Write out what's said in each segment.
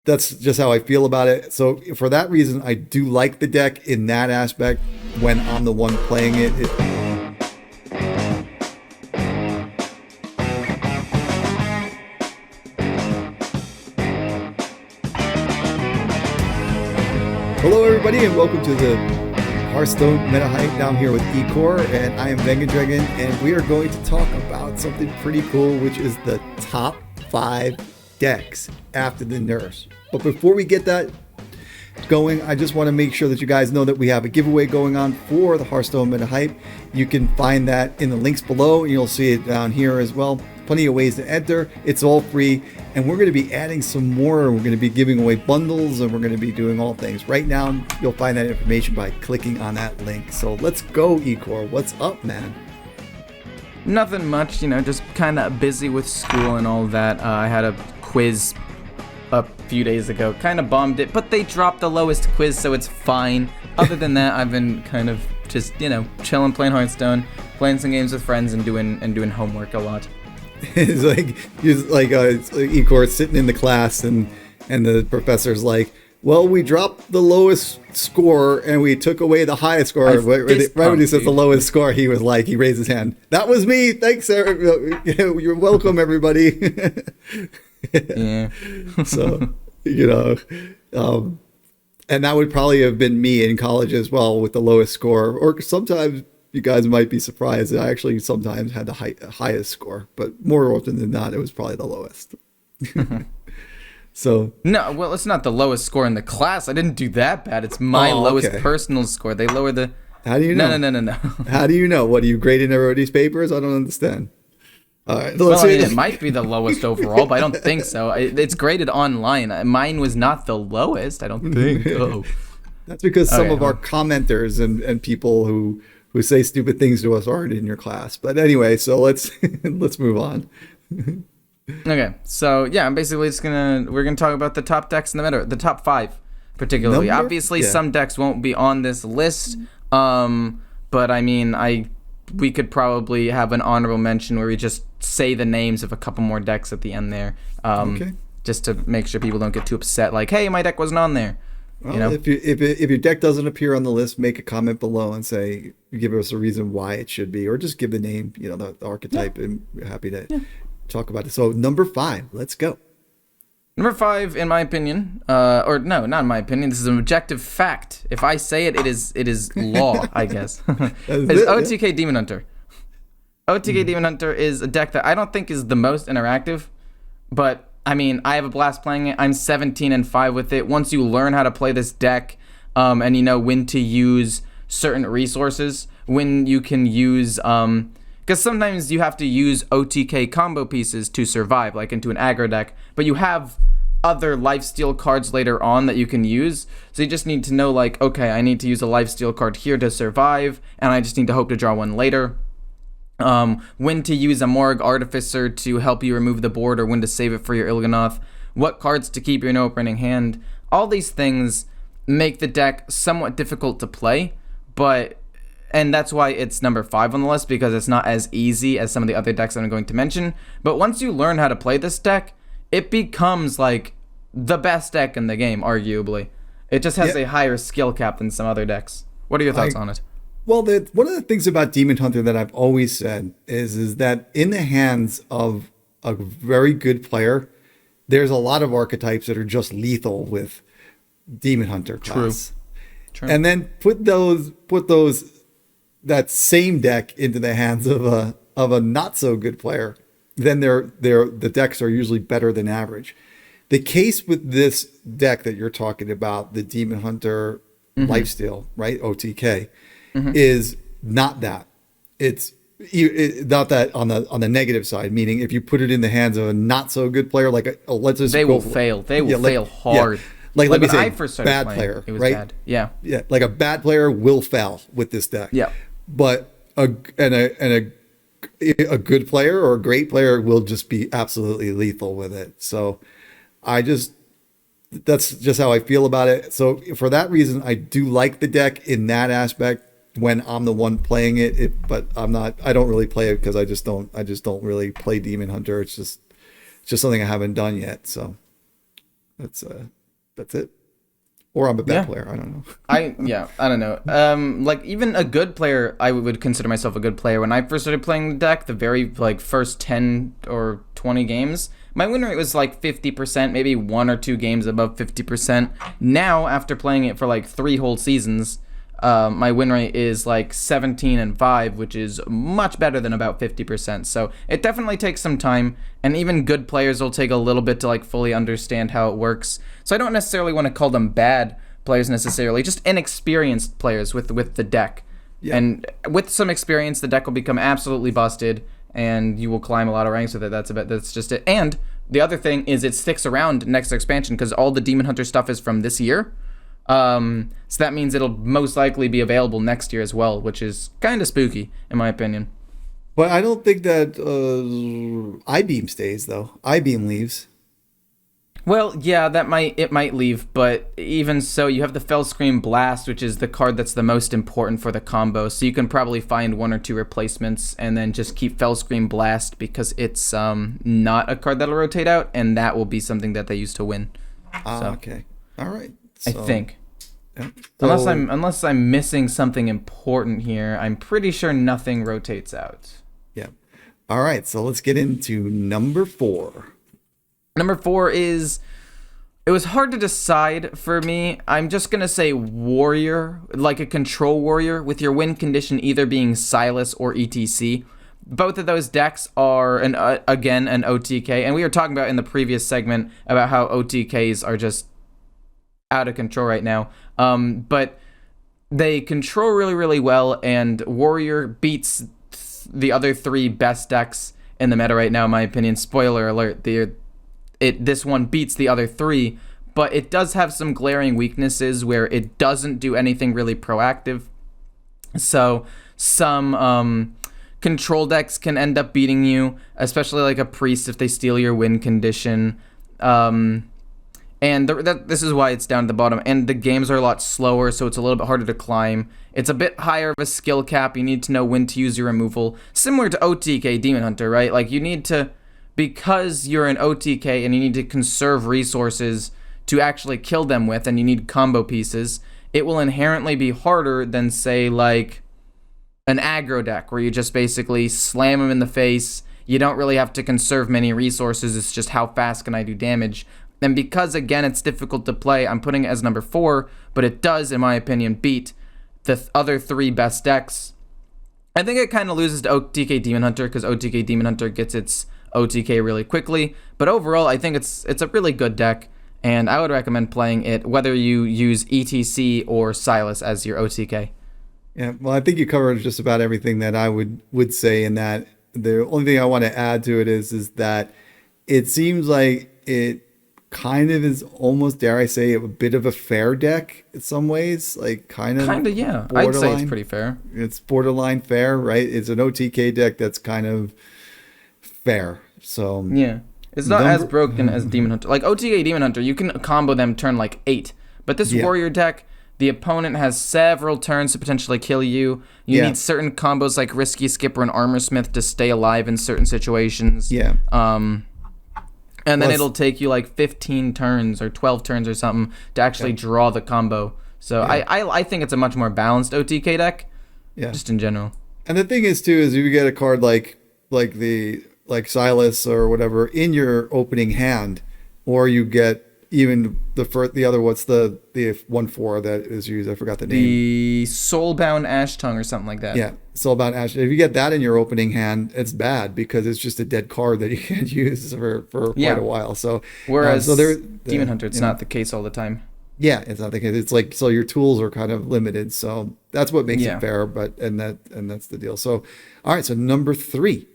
that's just how I feel about it. So for that reason, I do like the deck in that aspect when I'm the one playing it. Hello everybody and welcome to the Hearthstone Meta Hype down here with Ecor, and I am VengaDragon, and we are going to talk about something pretty cool, which is the top 5 decks after the nerfs. But before we get that going, I just want to make sure that you guys know that we have a giveaway going on for the Hearthstone Meta Hype. You can find that in the links below, and you'll see it down here as well. Plenty of ways to enter. It's all free, and we're going to be adding some more. We're going to be giving away bundles, and we're going to be doing all things. Right now, you'll find that information by clicking on that link. So let's go, Ecor. What's up, man? Nothing much, just kind of busy with school and all that. I had a quiz a few days ago, kind of bombed it, but they dropped the lowest quiz, so it's fine. Other than that, I've been kind of just, chilling, playing Hearthstone, playing some games with friends, and doing homework a lot. It's like Ecor sitting in the class, and the professor's like, well, we dropped the lowest score and we took away the highest score. Right when he says the lowest score, he raised his hand. That was me. Thanks, sir. You're welcome, everybody. Yeah. So, and that would probably have been me in college as well with the lowest score. Or sometimes you guys might be surprised. I actually sometimes had the highest score, but more often than not, it was probably the lowest. So no, well, it's not the lowest score in the class. I didn't do that bad. It's my lowest personal score. They lowered the. How do you know? No. How do you know? What, are you grading everybody's papers? I don't understand. All right. Well, it might be the lowest overall, but I don't think so. It's graded online. Mine was not the lowest. I don't think. Oh. That's because some of our commenters and people who say stupid things to us aren't in your class. But anyway, so let's move on. Okay, so yeah, I'm basically we're gonna talk about the top decks in the meta, the top 5 particularly. Obviously, some decks won't be on this list, but I mean, we could probably have an honorable mention where we just say the names of a couple more decks at the end there, just to make sure people don't get too upset. Like, hey, my deck wasn't on there. Well, if your deck doesn't appear on the list, make a comment below and say, give us a reason why it should be, or just give the name, the archetype, and we're happy to. Yeah. Talk about it. So number 5, let's go. Number 5, in my opinion, or no, not in my opinion, this is an objective fact. If I say it, it is law, I guess. It's OTK Demon Hunter. OTK Demon Hunter is a deck that I don't think is the most interactive, but I mean, I have a blast playing it. I'm 17-5 with it. Once you learn how to play this deck, and you know when to use certain resources, when you can use because sometimes you have to use OTK combo pieces to survive, like into an aggro deck, but you have other lifesteal cards later on that you can use, so you just need to know, like, okay, I need to use a lifesteal card here to survive, and I just need to hope to draw one later. When to use a Morg Artificer to help you remove the board, or when to save it for your Il'gynoth, what cards to keep in your opening hand. All these things make the deck somewhat difficult to play, and that's why it's number 5 on the list, because it's not as easy as some of the other decks that I'm going to mention. But once you learn how to play this deck, it becomes like the best deck in the game, arguably. It just has a higher skill cap than some other decks. What are your thoughts on it? Well, one of the things about Demon Hunter that I've always said is that in the hands of a very good player, there's a lot of archetypes that are just lethal with Demon Hunter class. True. And then put that same deck into the hands of a not so good player, then the decks are usually better than average. The case with this deck that you're talking about, the Demon Hunter Lifesteal, right? OTK, is not that. It's not that on the negative side, meaning if you put it in the hands of a not so good player, like they will fail. They will fail hard. Yeah. Like let me say, bad playing, player, it was right? Bad. Yeah, like a bad player will fail with this deck. Yeah. But a good player or a great player will just be absolutely lethal with it. So that's just how I feel about it. So for that reason, I do like the deck in that aspect when I'm the one playing it. But I don't really play it because I just don't really play Demon Hunter. It's just something I haven't done yet. So that's it. Or I'm a bad player. I don't know. I don't know. Like even a good player, I would consider myself a good player. When I first started playing the deck, the very like first 10 or 20 games, my win rate was like 50%, maybe 1 or 2 games above 50%. Now, after playing it for like 3 whole seasons, my win rate is like 17-5, which is much better than about 50%. So it definitely takes some time, and even good players will take a little bit to like fully understand how it works. So I don't necessarily want to call them bad players necessarily, just inexperienced players with the deck. Yeah. And with some experience, the deck will become absolutely busted, and you will climb a lot of ranks with it. That's just it. And the other thing is it sticks around next expansion because all the Demon Hunter stuff is from this year. So that means it'll most likely be available next year as well, which is kind of spooky in my opinion. But I don't think that I-Beam stays though. I-Beam leaves. Well, yeah, it might leave, but even so, you have the Fellscream Blast, which is the card that's the most important for the combo. So you can probably find 1 or 2 replacements and then just keep Fellscream Blast because it's not a card that'll rotate out, and that will be something that they use to win. Okay, all right. So, I think. Yeah. Unless I'm missing something important here, I'm pretty sure nothing rotates out. Yeah. All right, so let's get into number 4. Number 4 is, it was hard to decide for me. I'm just going to say warrior, like a control warrior, with your win condition either being Silas or ETC. Both of those decks are, again, an OTK. And we were talking about in the previous segment about how OTKs are just out of control right now. But they control really, really well, and warrior beats the other 3 best decks in the meta right now, in my opinion. Spoiler alert, this one beats the other 3, but it does have some glaring weaknesses where it doesn't do anything really proactive. So some control decks can end up beating you, especially like a priest if they steal your win condition. And this is why it's down at the bottom. And the games are a lot slower, so it's a little bit harder to climb. It's a bit higher of a skill cap. You need to know when to use your removal. Similar to OTK Demon Hunter, right? Like you need to, because you're an OTK and you need to conserve resources to actually kill them with, and you need combo pieces, it will inherently be harder than, say, like an aggro deck where you just basically slam them in the face. You don't really have to conserve many resources. It's just how fast can I do damage. And because, again, it's difficult to play, I'm putting it as number 4, but it does, in my opinion, beat the other 3 best decks. I think it kind of loses to OTK Demon Hunter because OTK Demon Hunter gets its OTK really quickly, but overall I think it's a really good deck, and I would recommend playing it whether you use ETC or Silas as your OTK. Yeah, well, I think you covered just about everything that I would say in that. The only thing I want to add to it is that it seems like it kind of is almost, dare I say, a bit of a fair deck in some ways, like kind of yeah. I'd say it's pretty fair. It's borderline fair, right? It's an OTK deck that's kind of fair. So yeah, it's not as broken as Demon Hunter. Like OTK Demon Hunter, you can combo them turn like 8, but this warrior deck, the opponent has several turns to potentially kill you. You need certain combos like Risky Skipper and Armor Smith to stay alive in certain situations. Yeah. And then it'll take you like 15 turns or 12 turns or something to actually draw the combo. So I think it's a much more balanced OTK deck. Yeah. Just in general. And the thing is too is if you get a card like Silas or whatever in your opening hand, or you get even the other, what's the 1/4 that is used? I forgot the name. The Soulbound Ash Tongue or something like that. Yeah, Soulbound Ash. If you get that in your opening hand, it's bad because it's just a dead card that you can't use for quite a while. So whereas Demon Hunter, it's not the case all the time. Yeah, it's not the case. It's like, so your tools are kind of limited. So that's what makes it fair. And that's the deal. So all right, so number 3.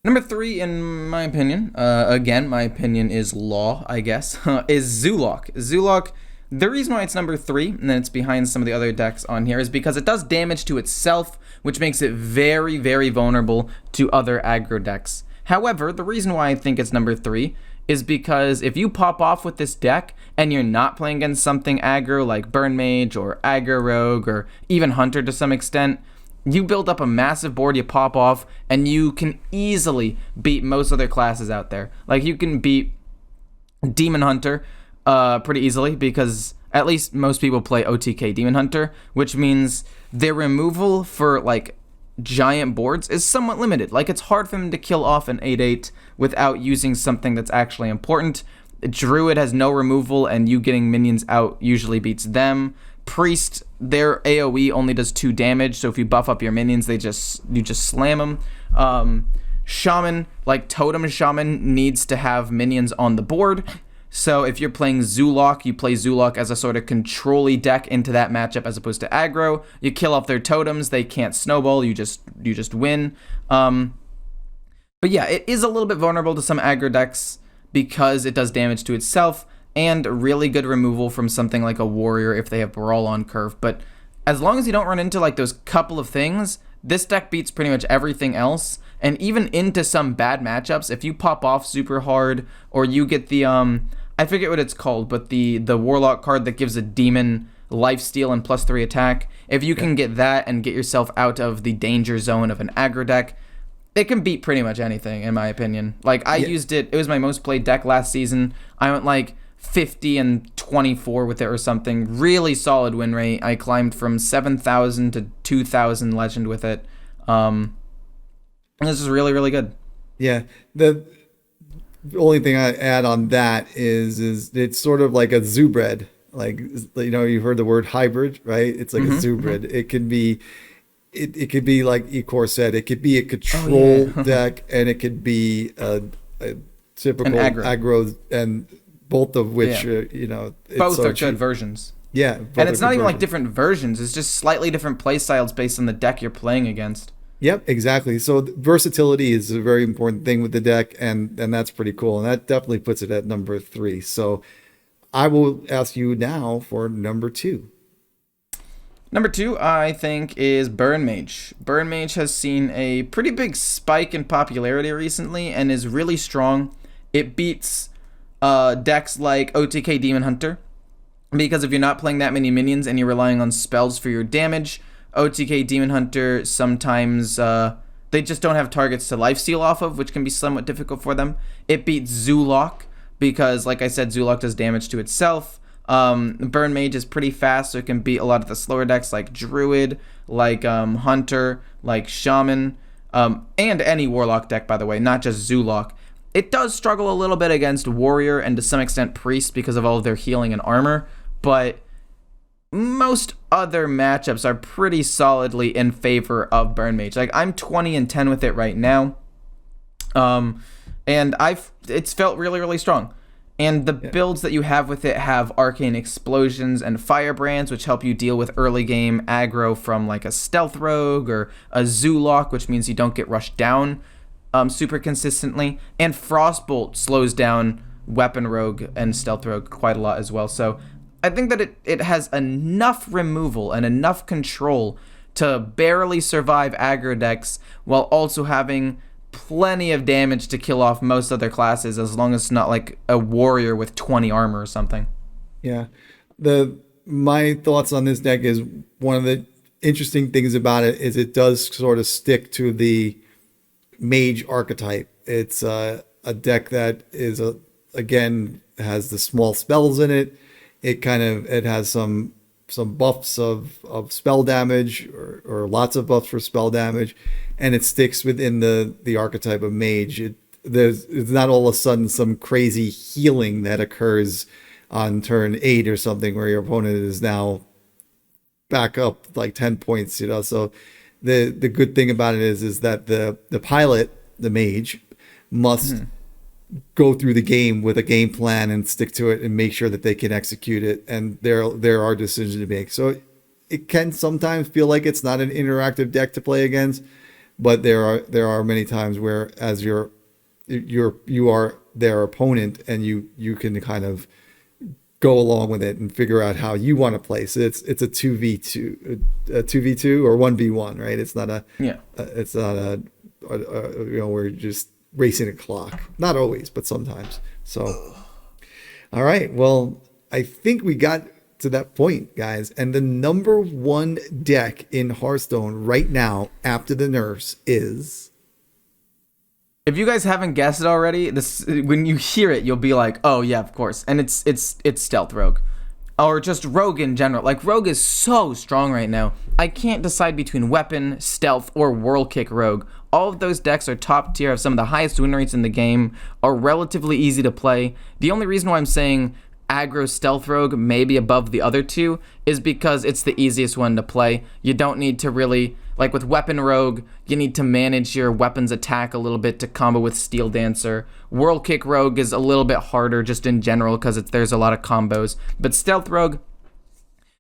Number 3, in my opinion, again, my opinion is law, I guess, is Zoolock. Zoolock, the reason why it's number 3, and then it's behind some of the other decks on here, is because it does damage to itself, which makes it very, very vulnerable to other aggro decks. However, the reason why I think it's number 3 is because if you pop off with this deck, and you're not playing against something aggro like Burn Mage, or Aggro Rogue, or even Hunter to some extent, you build up a massive board, you pop off, and you can easily beat most other classes out there. Like, you can beat Demon Hunter pretty easily because at least most people play OTK Demon Hunter, which means their removal for like giant boards is somewhat limited. Like it's hard for them to kill off an 8/8 without using something that's actually important. Druid has no removal, and you getting minions out usually beats them. Priest, their AoE only does 2 damage, so if you buff up your minions, you just slam them. Shaman, like Totem Shaman, needs to have minions on the board. So if you're playing Zoolock, you play Zoolock as a sort of control-y deck into that matchup as opposed to aggro. You kill off their totems, they can't snowball, you just win. But yeah, it is a little bit vulnerable to some aggro decks because it does damage to itself, and really good removal from something like a warrior if they have Brawl on curve. But as long as you don't run into like those couple of things, this deck beats pretty much everything else. And even into some bad matchups, if you pop off super hard, or you get the I forget what it's called, but the Warlock card that gives a demon lifesteal and +3 attack, if you can get that and get yourself out of the danger zone of an aggro deck, it can beat pretty much anything, in my opinion. Like, I used it was my most played deck last season. I went like 50 and 24 with it or something. Really solid win rate. I climbed from 7,000 to 2,000 legend with it. This is really, really good. Yeah. The only thing I add on that is it's sort of like a zoo bred. Like, you know, you've heard the word hybrid, right? It's like a zoo bred. It can be, it could be like Ecor said, it could be a control deck, and it could be a typical aggro, and both of which, you know, both are good versions. Yeah. And it's not even like different versions. It's just slightly different play styles based on the deck you're playing against. Yep, exactly. So versatility is a very important thing with the deck, and that's pretty cool. And that definitely puts it at number 3. So I will ask you now for number 2. Number 2, I think, is Burn Mage. Burn Mage has seen a pretty big spike in popularity recently and is really strong. It beats decks like OTK Demon Hunter, because if you're not playing that many minions and you're relying on spells for your damage, OTK Demon Hunter sometimes they just don't have targets to lifesteal off of, which can be somewhat difficult for them. It beats Zoolock because, like I said, Zoolock does damage to itself. Burn Mage is pretty fast, so it can beat a lot of the slower decks like Druid, like Hunter, like Shaman, and any Warlock deck, by the way, not just Zoolock. It does struggle a little bit against Warrior and to some extent Priest because of all of their healing and armor, but most other matchups are pretty solidly in favor of Burn Mage. Like, I'm 20-10 with it right now, and it's felt really, really strong. And the builds that you have with it have Arcane Explosions and Firebrands, which help you deal with early game aggro from like a Stealth Rogue or a Zoolock, which means you don't get rushed down super consistently. And Frostbolt slows down Weapon Rogue and Stealth Rogue quite a lot as well. So I think that it has enough removal and enough control to barely survive aggro decks while also having plenty of damage to kill off most other classes, as long as it's not like a warrior with 20 armor or something. Yeah. My thoughts on this deck is, one of the interesting things about it is it does sort of stick to the mage archetype. It's a deck that is again has the small spells in it. It has some buffs of spell damage, or lots of buffs for spell damage, and it sticks within the archetype of mage. It's not all of a sudden some crazy healing that occurs on turn 8 or something where your opponent is now back up like 10 points, you know. So the good thing about it is that the pilot, the mage, must go through the game with a game plan and stick to it and make sure that they can execute it, and there are decisions to make. So it can sometimes feel like it's not an interactive deck to play against, but there are many times where, as you are their opponent, and you can kind of go along with it and figure out how you want to play. So it's a 2v2 or 1v1, right? It's not a you know, we're just racing a clock. Not always, but sometimes. So, all right. Well, I think we got to that point, guys. And the number 1 deck in Hearthstone right now after the nerfs is If you guys haven't guessed it already, this when you hear it, you'll be like, "Oh yeah, of course." And it's stealth rogue, or just rogue in general. Like rogue is so strong right now. I can't decide between weapon, stealth, or Worldkick rogue. All of those decks are top tier, have some of the highest win rates in the game, are relatively easy to play. The only reason why I'm saying aggro stealth rogue maybe above the other two is because it's the easiest one to play. You don't need to really, like with weapon rogue, you need to manage your weapons attack a little bit to combo with Steel Dancer. Worldkick rogue is a little bit harder just in general because there's a lot of combos. But stealth rogue,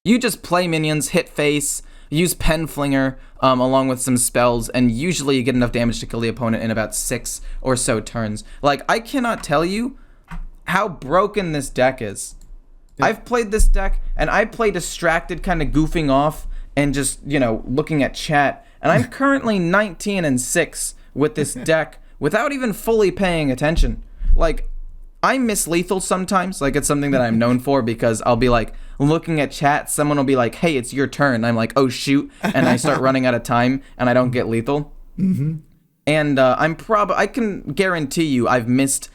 you just play minions, hit face, use Pen Flinger along with some spells, and usually you get enough damage to kill the opponent in about 6 or so turns. Like, I cannot tell you how broken this deck is. Yeah. I've played this deck, and I play distracted, kind of goofing off, and just, looking at chat. And I'm currently 19-6 with this deck without even fully paying attention. Like, I miss lethal sometimes. Like, it's something that I'm known for because I'll be, like, looking at chat. Someone will be like, hey, it's your turn. And I'm like, oh, shoot. And I start running out of time, and I don't get lethal. Mm-hmm. And I can guarantee you I've missed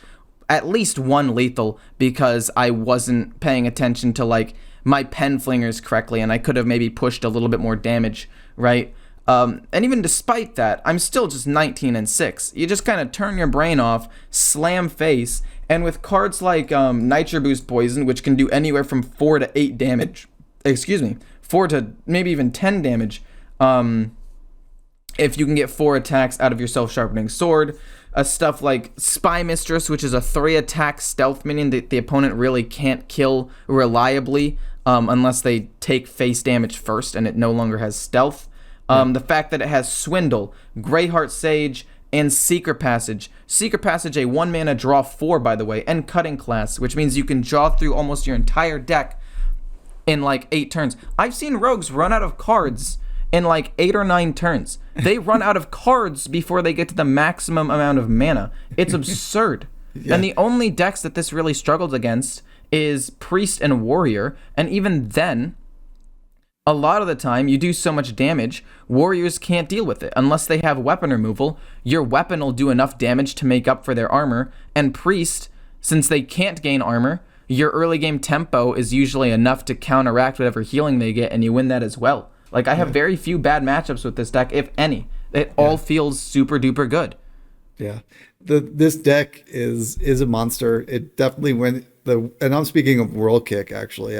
at least one lethal because I wasn't paying attention to like my pen flingers correctly, and I could have maybe pushed a little bit more damage, right? And even despite that, I'm still just 19-6. You just kind of turn your brain off, slam face, and with cards like Nitro Boost Poison, which can do anywhere from 4 to 8 damage, 4 to maybe even 10 damage, if you can get 4 attacks out of your Self-Sharpening Sword. Stuff like Spy Mistress, which is a 3-attack stealth minion that the opponent really can't kill reliably unless they take face damage first, and it no longer has stealth. The fact that it has Swindle, Greyheart Sage, and Secret Passage. Secret Passage, a 1-mana draw 4, by the way, and Cutting Class, which means you can draw through almost your entire deck in like 8 turns. I've seen rogues run out of cards in like 8 or 9 turns. They run out of cards before they get to the maximum amount of mana. It's absurd. Yeah. And the only decks that this really struggles against is Priest and Warrior, and even then, a lot of the time you do so much damage, Warriors can't deal with it. Unless they have weapon removal, your weapon will do enough damage to make up for their armor, and Priest, since they can't gain armor, your early game tempo is usually enough to counteract whatever healing they get, and you win that as well. Like, I have very few bad matchups with this deck, if any. It all feels super duper good. Yeah. This deck is a monster. It definitely went and I'm speaking of Worldkick, actually.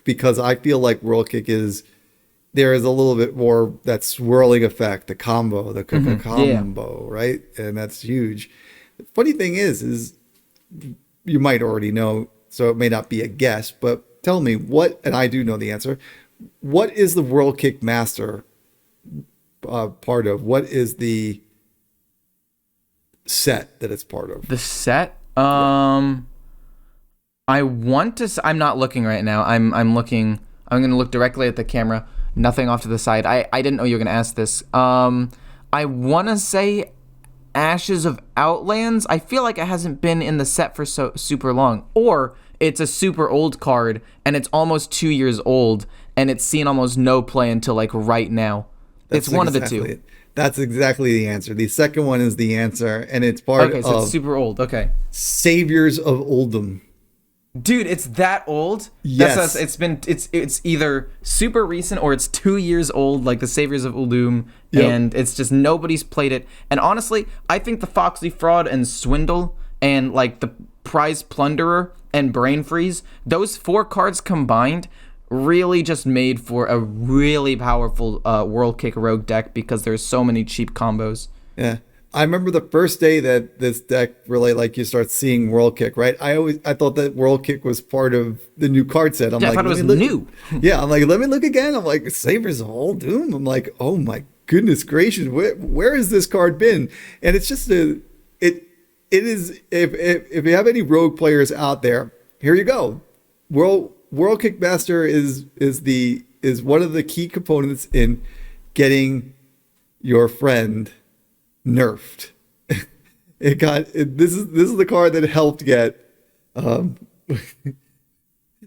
Because I feel like Worldkick there is a little bit more that swirling effect, the combo, combo, right? And that's huge. The funny thing is you might already know, so it may not be a guess, but tell me and I do know the answer. What is the Worldkick Master part of? What is the set that it's part of? The set? I want to. I'm not looking right now. I'm looking. I'm going to look directly at the camera. Nothing off to the side. I didn't know you were going to ask this. I want to say Ashes of Outlands. I feel like it hasn't been in the set for so super long, or it's a super old card and it's almost 2 years old and it's seen almost no play until like right now. It's one of the two. That's exactly the answer. The second one is the answer, and it's part of. Okay, so it's super old. Okay. Saviors of Oldham. Dude, it's that old? Yes. It's either super recent or it's 2 years old, like the Saviors of Uldum, and it's just nobody's played it. And honestly, I think the Foxy Fraud and Swindle and like the Prize Plunderer and Brain Freeze, those 4 cards combined really just made for a really powerful Worldkick Rogue deck because there's so many cheap combos. Yeah. I remember the first day that this deck really, like, you start seeing Worldkick, right? I thought that Worldkick was part of the new card set. I thought it was new. Yeah, I'm like, let me look again. I'm like, Saviors of Oldham. I'm like, oh my goodness gracious, where has this card been? And it's just it is, if you have any Rogue players out there, here you go. Worldkick Master is one of the key components in getting your friend nerfed. This is the card that helped get Van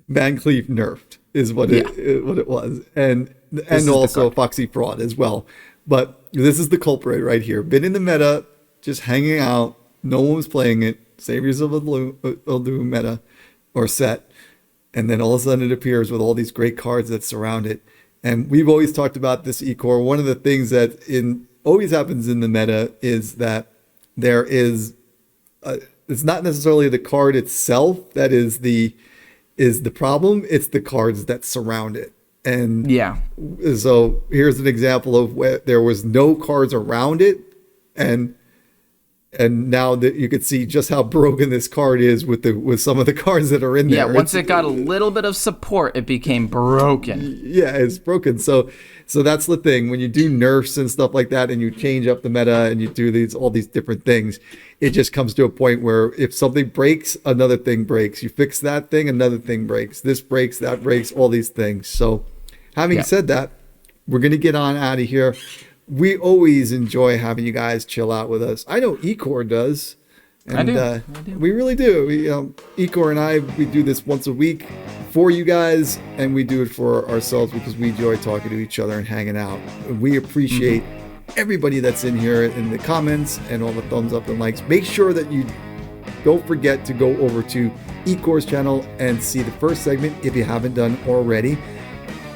Cleef nerfed is what it was, and also Foxy Fraud as well. But this is the culprit right here. Been in the meta just hanging out. No one was playing it. Saviors of Eldu meta or set. And then all of a sudden it appears with all these great cards that surround it. And we've always talked about this Ecor. One of the things that always happens in the meta is that there is it's not necessarily the card itself that is the problem. It's the cards that surround it. And yeah, so here's an example of where there was no cards around it, and now that you could see just how broken this card is with some of the cards that are in there. Yeah, once it got a little bit of support, it became broken. Yeah, it's broken. So that's the thing. When you do nerfs and stuff like that, and you change up the meta, and you do all these different things, it just comes to a point where if something breaks, another thing breaks. You fix that thing, another thing breaks. This breaks, that breaks, all these things. So having said that, we're going to get on out of here. We always enjoy having you guys chill out with us. I know Ecor does. And, I do. We really do. Ecor and I, we do this once a week for you guys, and we do it for ourselves because we enjoy talking to each other and hanging out. We appreciate everybody that's in here in the comments and all the thumbs up and likes. Make sure that you don't forget to go over to Ecor's channel and see the first segment if you haven't done already.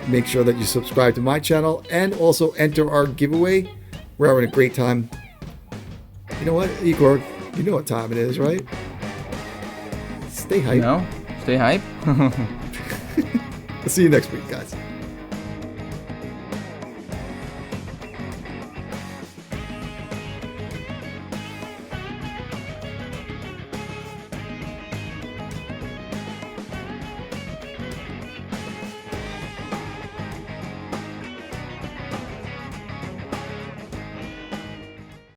Make sure that you subscribe to my channel and also enter our giveaway. We're having a great time. You know what, Ecor? You know what time it is, right? Stay hype. Stay hype. I'll see you next week, guys.